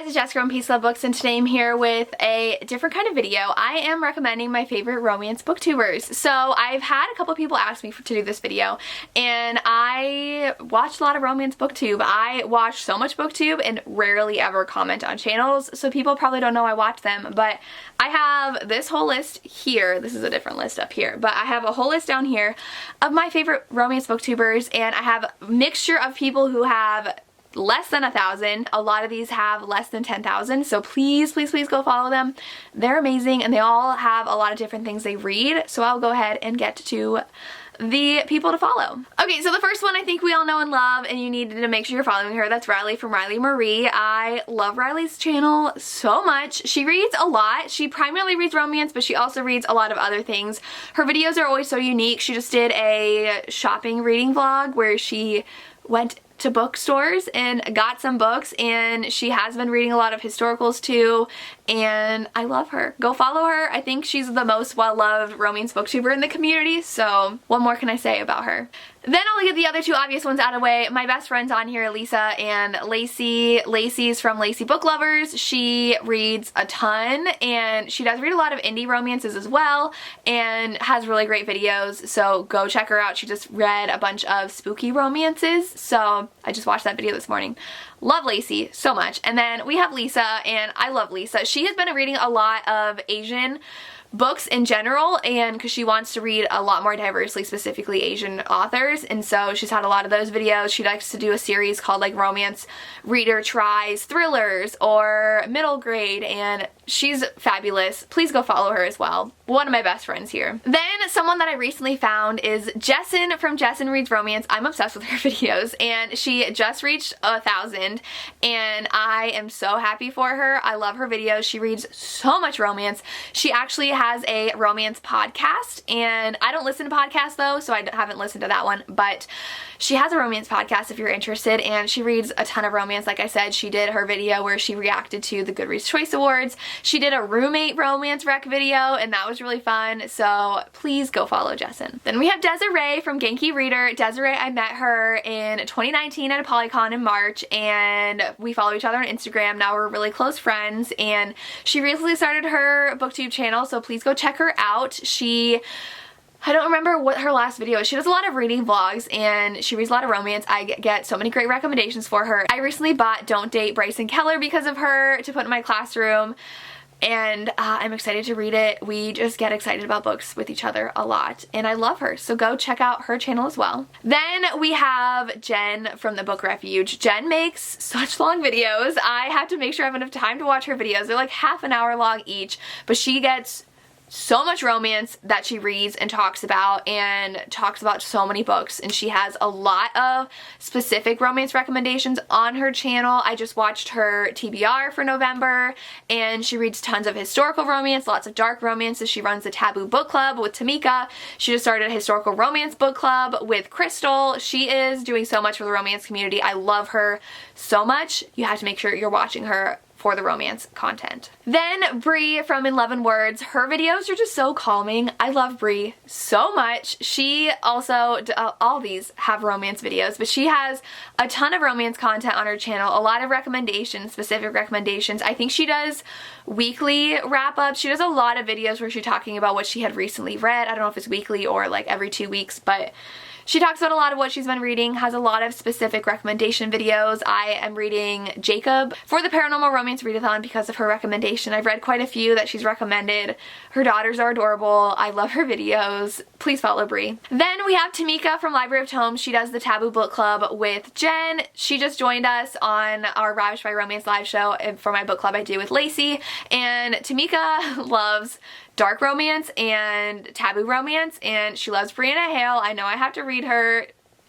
guys, it's Jess from Peace Love Books, and today I'm here with a different kind of video. I am recommending my favorite romance booktubers. So I've had a couple people ask me to do this video, and I watch a lot of romance booktube. I watch so much booktube and rarely ever comment on channels, so people probably don't know I watch them, but I have this whole list here. This is a different list up here, but I have a whole list down here of my favorite romance booktubers, and I have a mixture of people who have less than 1,000. A lot of these have less than 10,000, so please go follow them. They're amazing, and they all have a lot of different things they read, so I'll go ahead and get to the people to follow. Okay, so the first one I think we all know and love, and you need to make sure you're following her. That's Riley from Riley Marie. I love Riley's channel so much. She reads a lot. She primarily reads romance, but she also reads a lot of other things. Her videos are always so unique. She just did a shopping reading vlog where she went to bookstores and got some books, and she has been reading a lot of historicals too, and I love her. Go follow her. I think she's the most well-loved romance booktuber in the community, so what more can I say about her? Then I'll get the other two obvious ones out of the way. My best friends on here, Lisa and Lacey. Lacey's from Lacey Book Lovers. She reads a ton, and she does read a lot of indie romances as well, and has really great videos, so go check her out. She just read a bunch of spooky romances, so I just watched that video this morning. Love Lacey so much. And then we have Lisa, and I love Lisa. She has been reading a lot of Asian books in general, and because she wants to read a lot more diversely, specifically Asian authors, and so she's had a lot of those videos. She likes to do a series called like Romance Reader Tries Thrillers or Middle Grade, and she's fabulous. Please go follow her as well. One of my best friends here. Then someone that I recently found is Jessin from Jessin Reads Romance. I'm obsessed with her videos, and she just reached 1,000, and I am so happy for her. I love her videos. She reads so much romance. She actually has a romance podcast, and I don't listen to podcasts though, so I haven't listened to that one, but she has a romance podcast if you're interested, and she reads a ton of romance. Like I said, she did her video where she reacted to the Goodreads Choice Awards. She did a roommate romance rec video, and that was really fun, so please go follow Jessin. Then we have Desiree from Genki Reader. Desiree, I met her in 2019 at a Polycon in March, and we follow each other on Instagram. Now we're really close friends, and she recently started her booktube channel, so please go check her out. I don't remember what her last video is. She does a lot of reading vlogs, and she reads a lot of romance. I get so many great recommendations for her. I recently bought Don't Date Bryson Keller because of her to put in my classroom, and I'm excited to read it. We just get excited about books with each other a lot, and I love her, so go check out her channel as well. Then we have Jen from the Book Refuge. Jen makes such long videos. I have to make sure I have enough time to watch her videos. They're like half an hour long each, but she gets so much romance that she reads and talks about so many books, and she has a lot of specific romance recommendations on her channel. I just watched her TBR for November, and she reads tons of historical romance, lots of dark romances. She runs the Taboo Book Club with Tamika. She just started a historical romance book club with Crystal. She is doing so much for the romance community. I love her so much. You have to make sure you're watching her for the romance content. Then Brie from In Love and Words. Her videos are just so calming. I love Brie so much. She also, all these have romance videos, but she has a ton of romance content on her channel, a lot of recommendations, specific recommendations. I think she does weekly wrap-ups. She does a lot of videos where she's talking about what she had recently read. I don't know if it's weekly or like every 2 weeks, but she talks about a lot of what she's been reading, has a lot of specific recommendation videos. I am reading Jacob for the Paranormal Romance Readathon because of her recommendation. I've read quite a few that she's recommended. Her daughters are adorable. I love her videos. Please follow Brie. Then we have Tamika from Library of Tomes. She does the Taboo Book Club with Jen. She just joined us on our Ravished by Romance live show for my book club I do with Lacey, and Tamika loves dark romance and taboo romance, and she loves Brianna Hale. I know I have to read her,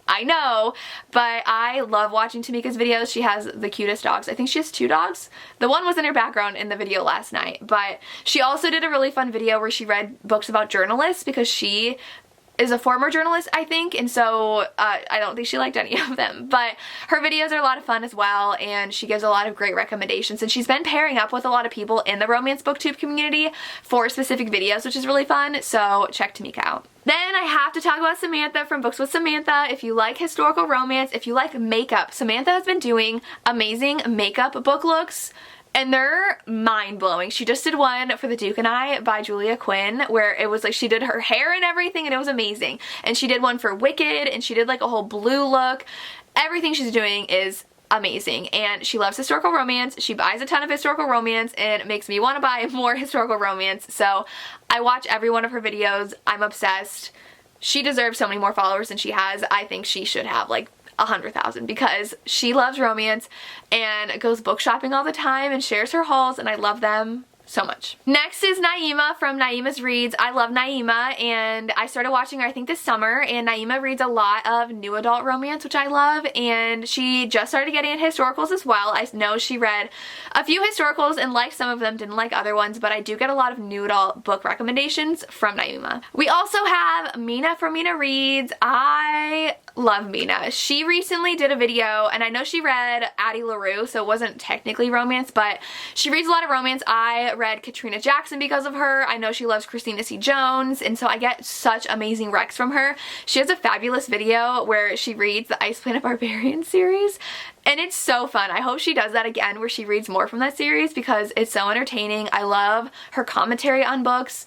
I know, but I love watching Tamika's videos. She has the cutest dogs. I think she has 2 dogs. The one was in her background in the video last night, but she also did a really fun video where she read books about journalists because she is a former journalist, I think, and so I don't think she liked any of them, but her videos are a lot of fun as well, and she gives a lot of great recommendations, and she's been pairing up with a lot of people in the romance booktube community for specific videos, which is really fun, so check Tamika out. Then I have to talk about Samantha from Books with Samantha. If you like historical romance, if you like makeup, Samantha has been doing amazing makeup book looks and they're mind-blowing. She just did one for The Duke and I by Julia Quinn, where it was like she did her hair and everything, and it was amazing. And she did one for Wicked, and she did like a whole blue look. Everything she's doing is amazing, and she loves historical romance. She buys a ton of historical romance, and it makes me want to buy more historical romance. So I watch every one of her videos. I'm obsessed. She deserves so many more followers than she has. I think she should have like 100,000 because she loves romance and goes book shopping all the time and shares her hauls, and I love them so much. Next is Naima from Naomis Reads. I love Naima, and I started watching her I think this summer, and Naima reads a lot of new adult romance, which I love, and she just started getting into historicals as well. I know she read a few historicals and liked some of them, didn't like other ones, but I do get a lot of new adult book recommendations from Naima. We also have Mina from Mina Reads. I love Mina. She recently did a video, and I know she read Addie LaRue, so it wasn't technically romance, but she reads a lot of romance. I read Katrina Jackson because of her. I know she loves Christina C. Jones, and so I get such amazing recs from her. She has a fabulous video where she reads the Ice Planet Barbarian series, and it's so fun. I hope she does that again where she reads more from that series because it's so entertaining. I love her commentary on books.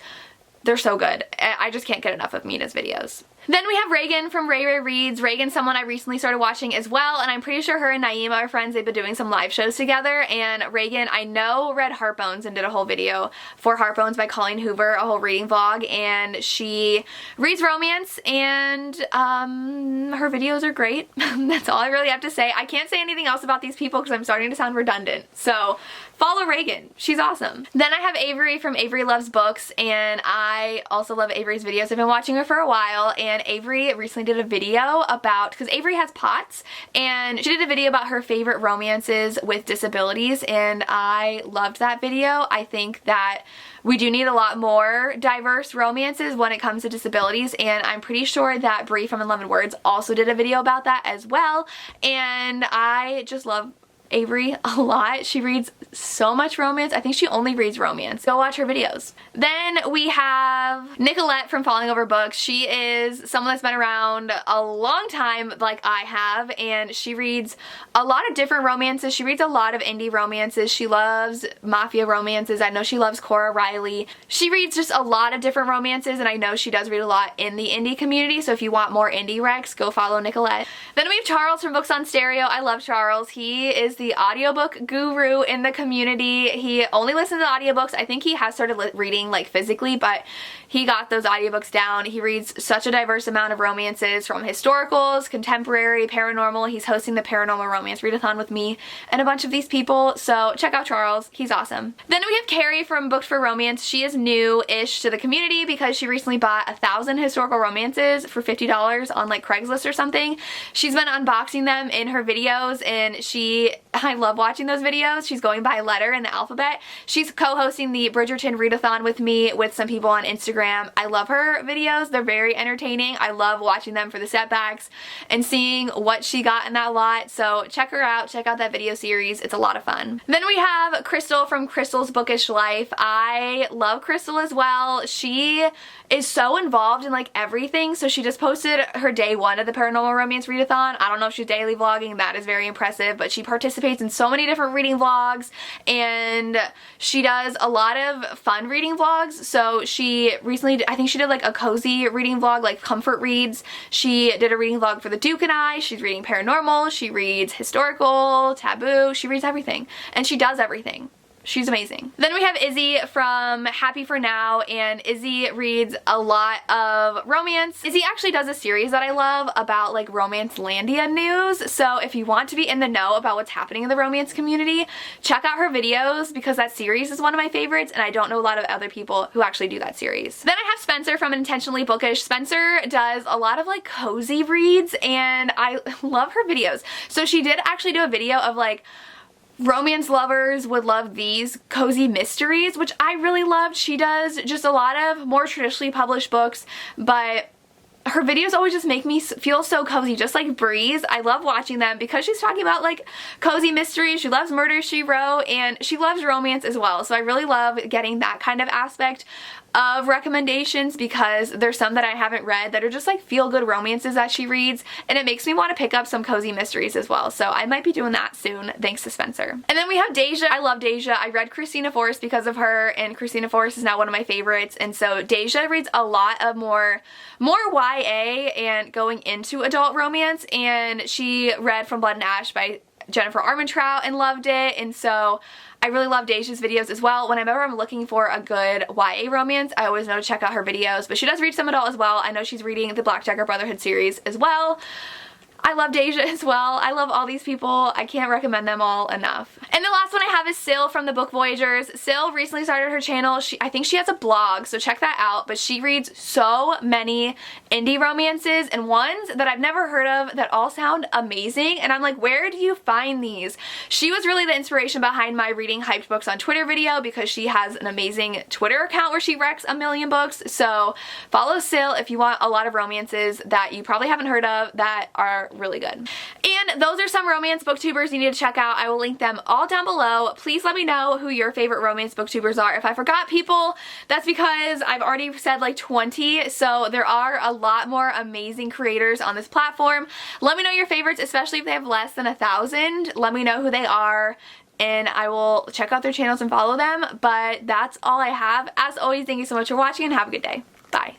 They're so good. I just can't get enough of Mina's videos. Then we have Regan from Ray Reads. Regan's someone I recently started watching as well, and I'm pretty sure her and Naima are friends. They've been doing some live shows together, and Regan, I know, read Heartbones and did a whole video for Heartbones by Colleen Hoover, a whole reading vlog, and she reads romance, and her videos are great. That's all I really have to say. I can't say anything else about these people because I'm starting to sound redundant, so follow Regan. She's awesome. Then I have Avery from Avery Loves Books, and I also love Avery's videos. I've been watching her for a while, and Avery recently did a video about, because Avery has POTS, and she did a video about her favorite romances with disabilities, and I loved that video. I think that we do need a lot more diverse romances when it comes to disabilities, and I'm pretty sure that Brie from 11 Words also did a video about that as well, and I just love Avery a lot. She reads so much romance. I think she only reads romance. Go watch her videos. Then we have Nicolette from Falling Over Books. She is someone that's been around a long time like I have, and she reads a lot of different romances. She reads a lot of indie romances. She loves mafia romances. I know she loves Cora Riley. She reads just a lot of different romances, and I know she does read a lot in the indie community, so if you want more indie recs, go follow Nicolette. Then we have Charles from Books on Stereo. I love Charles. He is the audiobook guru in the community. He only listens to audiobooks. I think he has started reading like physically, but he got those audiobooks down. He reads such a diverse amount of romances, from historicals, contemporary, paranormal. He's hosting the Paranormal Romance Readathon with me and a bunch of these people, so check out Charles. He's awesome. Then we have Carrie from Booked for Romance. She is new-ish to the community because she recently bought 1,000 historical romances for $50 on like Craigslist or something. She's been unboxing them in her videos, and I love watching those videos. She's going by letter in the alphabet. She's co-hosting the Bridgerton Readathon with me with some people on Instagram. I love her videos. They're very entertaining. I love watching them for the setbacks and seeing what she got in that lot. So check her out. Check out that video series. It's a lot of fun. Then we have Crystal from Crystal's Bookish Life. I love Crystal as well. She is so involved in like everything. So she just posted her day 1 of the Paranormal Romance Readathon. I don't know if she's daily vlogging. That is very impressive, but she participates in so many different reading vlogs, and she does a lot of fun reading vlogs. So she recently, I think she did like a cozy reading vlog, like comfort reads. She did a reading vlog for The Duke and I. She's reading paranormal. She reads historical, taboo. She reads everything, and she does everything. She's amazing. Then we have Izzy from Happy for Now, and Izzy reads a lot of romance. Izzy actually does a series that I love about like Romance-landia news, so if you want to be in the know about what's happening in the romance community, check out her videos because that series is one of my favorites, and I don't know a lot of other people who actually do that series. Then I have Spencer from Intentionally Bookish. Spencer does a lot of like cozy reads, and I love her videos. So she did actually do a video of like romance lovers would love these cozy mysteries, which I really loved. She does just a lot of more traditionally published books, but her videos always just make me feel so cozy, just like Brie's. I love watching them because she's talking about like cozy mysteries. She loves Murder, She Wrote, and she loves romance as well. So I really love getting that kind of aspect of recommendations because there's some that I haven't read that are just like feel-good romances that she reads, and it makes me want to pick up some cozy mysteries as well. So I might be doing that soon, thanks to Spencer. And then we have Deja. I love Deja. I read Christina Forrest because of her, and Christina Forrest is now one of my favorites, and so Deja reads a lot of more YA and going into adult romance, and she read From Blood and Ash by Jennifer Armentrout and loved it, and so I really love Deja's videos as well. Whenever I'm looking for a good YA romance, I always know to check out her videos, but she does read some adult as well. I know she's reading the Blackjacker Brotherhood series as well. I love Deja as well. I love all these people. I can't recommend them all enough. And the last one I have is Sil from the Book Voyagers. Sil recently started her channel. I think she has a blog, so check that out. But she reads so many indie romances and ones that I've never heard of that all sound amazing. And I'm like, where do you find these? She was really the inspiration behind my reading hyped books on Twitter video because she has an amazing Twitter account where she recs a million books. So follow Sil if you want a lot of romances that you probably haven't heard of that are really good. And those are some romance booktubers you need to check out. I will link them all down below. Please let me know who your favorite romance booktubers are. If I forgot people, that's because I've already said like 20, so there are a lot more amazing creators on this platform. Let me know your favorites, especially if they have less than 1,000. Let me know who they are, and I will check out their channels and follow them. But that's all I have. As always, thank you so much for watching and have a good day. Bye.